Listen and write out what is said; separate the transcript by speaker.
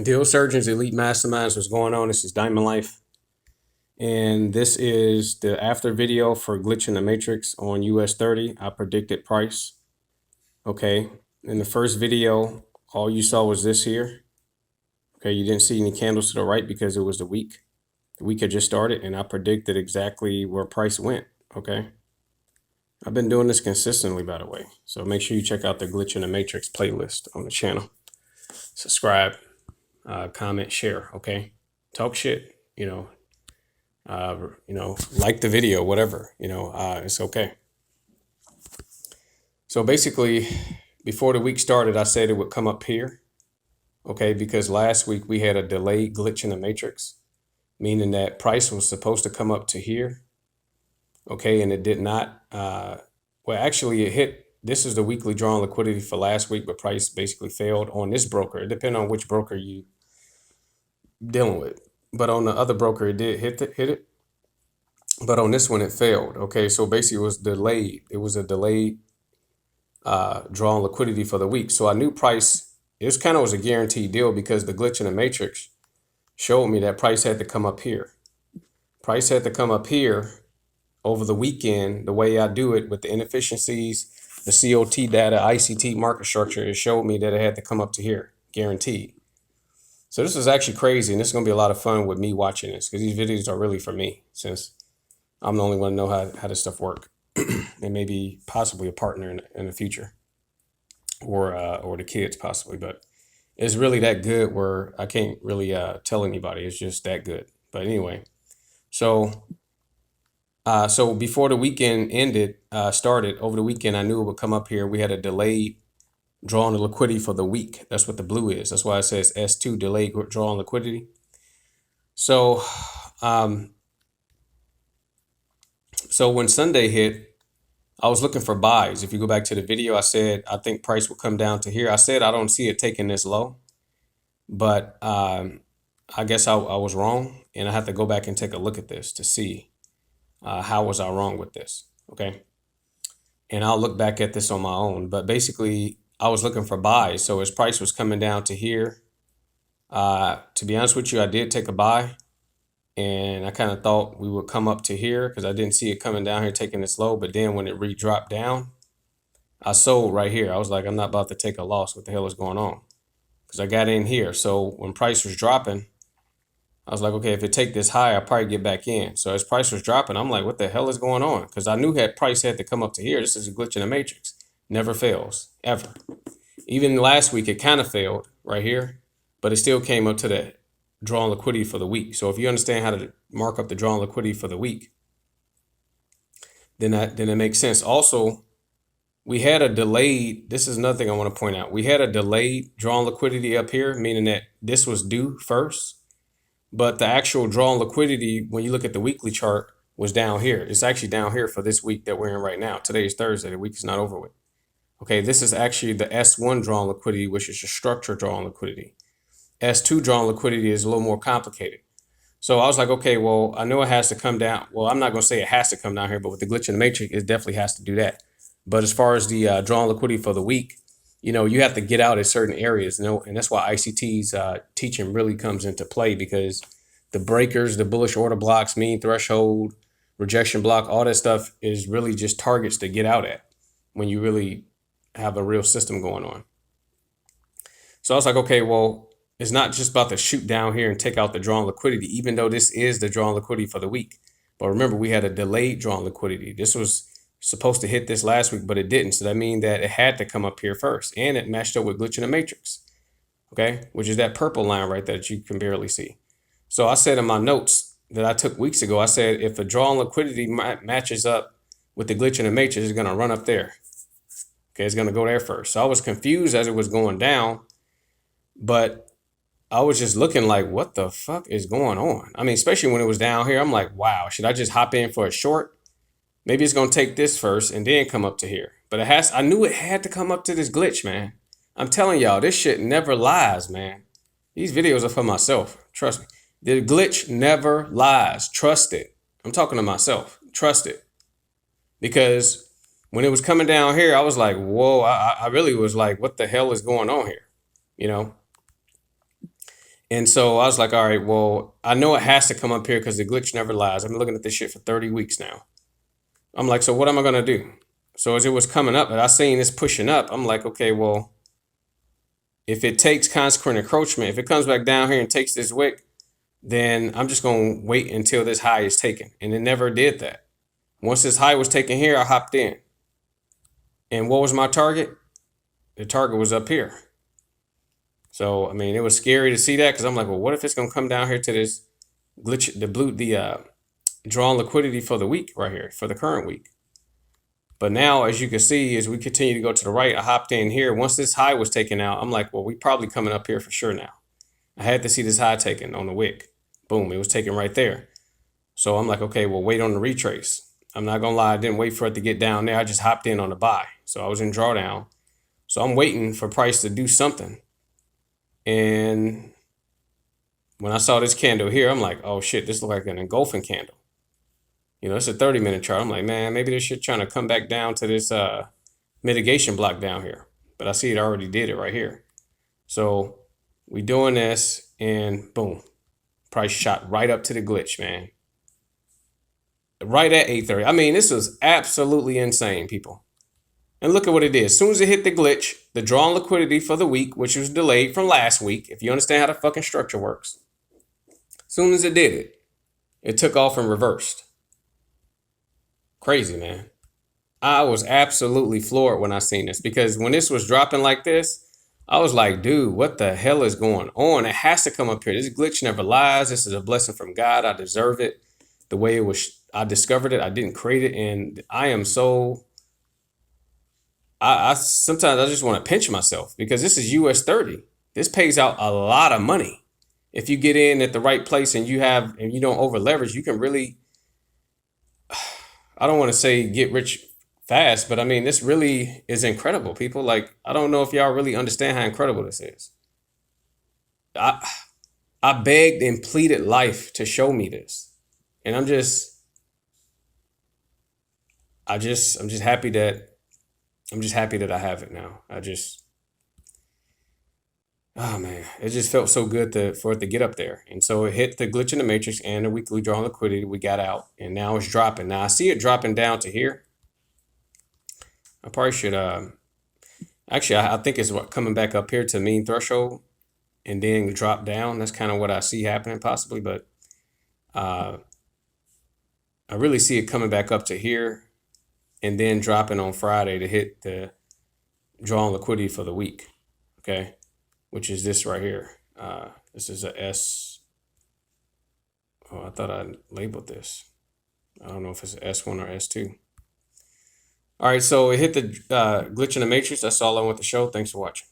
Speaker 1: Deal Surgeons, Elite Masterminds, what's going on? This is Diamond Life. And this is the after video for Glitch in the Matrix on US30. I predicted price. Okay. In the first video, all you saw was this here. Okay. You didn't see any candles to the right because it was the week. The week had just started and I predicted exactly where price went. Okay. I've been doing this consistently, by the way. So make sure you check out the Glitch in the Matrix playlist on the channel. Subscribe. Comment, share, okay? Talk shit, like the video, whatever, it's okay. So basically, before the week started, I said it would come up here, okay? Because last week we had a delayed glitch in the matrix, meaning that price was supposed to come up to here, okay? And it did not. Well, actually, it hit. This is the weekly drawn liquidity for last week, but price basically failed on this broker. It depends on which broker you dealing with, but on the other broker it did hit it, but on this one it failed. Okay, so basically it was delayed. It was a delayed drawn liquidity for the week. So I knew price, it kind of was a guaranteed deal because the glitch in the matrix showed me that price had to come up here. Price had to come up here over the weekend. The way I do it with the inefficiencies, the COT data, ICT market structure, it showed me that it had to come up to here, guaranteed. So this is actually crazy, and this is going to be a lot of fun with me watching this because these videos are really for me since I'm the only one to know how this stuff works. And maybe possibly a partner in the future or the kids possibly. But it's really that good where I can't really tell anybody. It's just that good. But anyway, so before the weekend started, over the weekend, I knew it would come up here. We had a delayed drawing the liquidity for the week. That's what the blue is. That's why it says S2, delayed drawing liquidity. So, so when Sunday hit, I was looking for buys. If you go back to the video, I said, I think price will come down to here. I said, I don't see it taking this low, but I guess I was wrong. And I have to go back and take a look at this to see how was I wrong with this. Okay. And I'll look back at this on my own, but basically, I was looking for buys. So his price was coming down to here. To be honest with you, I did take a buy and I kind of thought we would come up to here because I didn't see it coming down here taking this low. But then when it re-dropped down, I sold right here. I was like, I'm not about to take a loss. What the hell is going on? Because I got in here. So when price was dropping, I was like, okay, if it take this high, I'll probably get back in. So as price was dropping, I'm like, what the hell is going on? Because I knew that price had to come up to here. This is a glitch in the matrix. Never fails, ever. Even last week, it kind of failed right here, but it still came up to the drawn liquidity for the week. So if you understand how to mark up the drawn liquidity for the week, then it makes sense. Also, we had a delayed, this is another thing I want to point out. We had a delayed drawn liquidity up here, meaning that this was due first, but the actual drawn liquidity, when you look at the weekly chart, was down here. It's actually down here for this week that we're in right now. Today is Thursday. The week is not over with. Okay, this is actually the S1 drawn liquidity, which is a structure drawn liquidity. S2 drawn liquidity is a little more complicated. So I was like, okay, well, I know it has to come down. Well, I'm not going to say it has to come down here, but with the glitch in the matrix, it definitely has to do that. But as far as the drawn liquidity for the week, you have to get out at certain areas, and that's why ICT's teaching really comes into play because the breakers, the bullish order blocks, mean threshold, rejection block, all that stuff is really just targets to get out at when you really have a real system going on. So I was like, okay, well, it's not just about to shoot down here and take out the drawn liquidity, even though this is the drawn liquidity for the week. But remember, we had a delayed drawn liquidity. This was supposed to hit this last week, but it didn't. So that means that it had to come up here first. And it matched up with glitch in the matrix, okay, which is that purple line right there that you can barely see. So I said in my notes that I took weeks ago, I said if a drawn liquidity matches up with the glitch in the matrix, it's going to run up there. Okay, it's going to go there first. So I was confused as it was going down, but I was just looking like, what the fuck is going on? I mean, especially when it was down here, I'm like, wow, should I just hop in for a short? Maybe it's going to take this first and then come up to here. But I knew it had to come up to this glitch, man. I'm telling y'all, this shit never lies, man. These videos are for myself. Trust me. The glitch never lies. Trust it. I'm talking to myself. Trust it. Because when it was coming down here, I was like, whoa, I really was like, what the hell is going on here? And so I was like, all right, well, I know it has to come up here because the glitch never lies. I've been looking at this shit for 30 weeks now. I'm like, so what am I gonna do? So as it was coming up, and I seen this pushing up, I'm like, okay, well, if it takes consequent encroachment, if it comes back down here and takes this wick, then I'm just gonna wait until this high is taken. And it never did that. Once this high was taken here, I hopped in. And what was my target? The target was up here. So I mean, it was scary to see that because I'm like, well, what if it's gonna come down here to this glitch, the drawn liquidity for the week right here, for the current week. But now, as you can see, as we continue to go to the right, I hopped in here. Once this high was taken out, I'm like, well, we probably coming up here for sure now. I had to see this high taken on the wick. Boom, it was taken right there. So I'm like, okay, well, wait on the retrace. I'm not gonna lie, I didn't wait for it to get down there. I just hopped in on the buy. So I was in drawdown. So I'm waiting for price to do something. And when I saw this candle here, I'm like, oh shit, this looks like an engulfing candle. You know, it's a 30-minute chart. I'm like, man, maybe this shit trying to come back down to this mitigation block down here. But I see it already did it right here. So we doing this and boom, price shot right up to the glitch, man. Right at 8:30. I mean, this was absolutely insane, people. And look at what it did. As soon as it hit the glitch, the drawn liquidity for the week, which was delayed from last week, if you understand how the fucking structure works, as soon as it did it, it took off and reversed. Crazy, man. I was absolutely floored when I seen this because when this was dropping like this, I was like, dude, what the hell is going on? It has to come up here. This glitch never lies. This is a blessing from God. I deserve it. The way it was, I discovered it. I didn't create it. And I am so, I sometimes I just want to pinch myself because this is US30. This pays out a lot of money. If you get in at the right place and you don't over leverage, you can really, I don't want to say get rich fast, but I mean, this really is incredible, people. Like, I don't know if y'all really understand how incredible this is. I I begged and pleaded life to show me this. And I'm just happy that I have it now. Oh man, it just felt so good for it to get up there. And so it hit the glitch in the matrix and the weekly draw liquidity. We got out and now it's dropping. Now I see it dropping down to here. I probably should, actually, I think it's coming back up here to mean threshold and then drop down. That's kind of what I see happening possibly, but uh, I really see it coming back up to here and then dropping on Friday to hit the drawn liquidity for the week. Okay. Which is this right here. This is a S. Oh, I thought I labeled this. I don't know if it's S1 or S2. All right, so it hit the glitch in the matrix. That's all I want to show. Thanks for watching.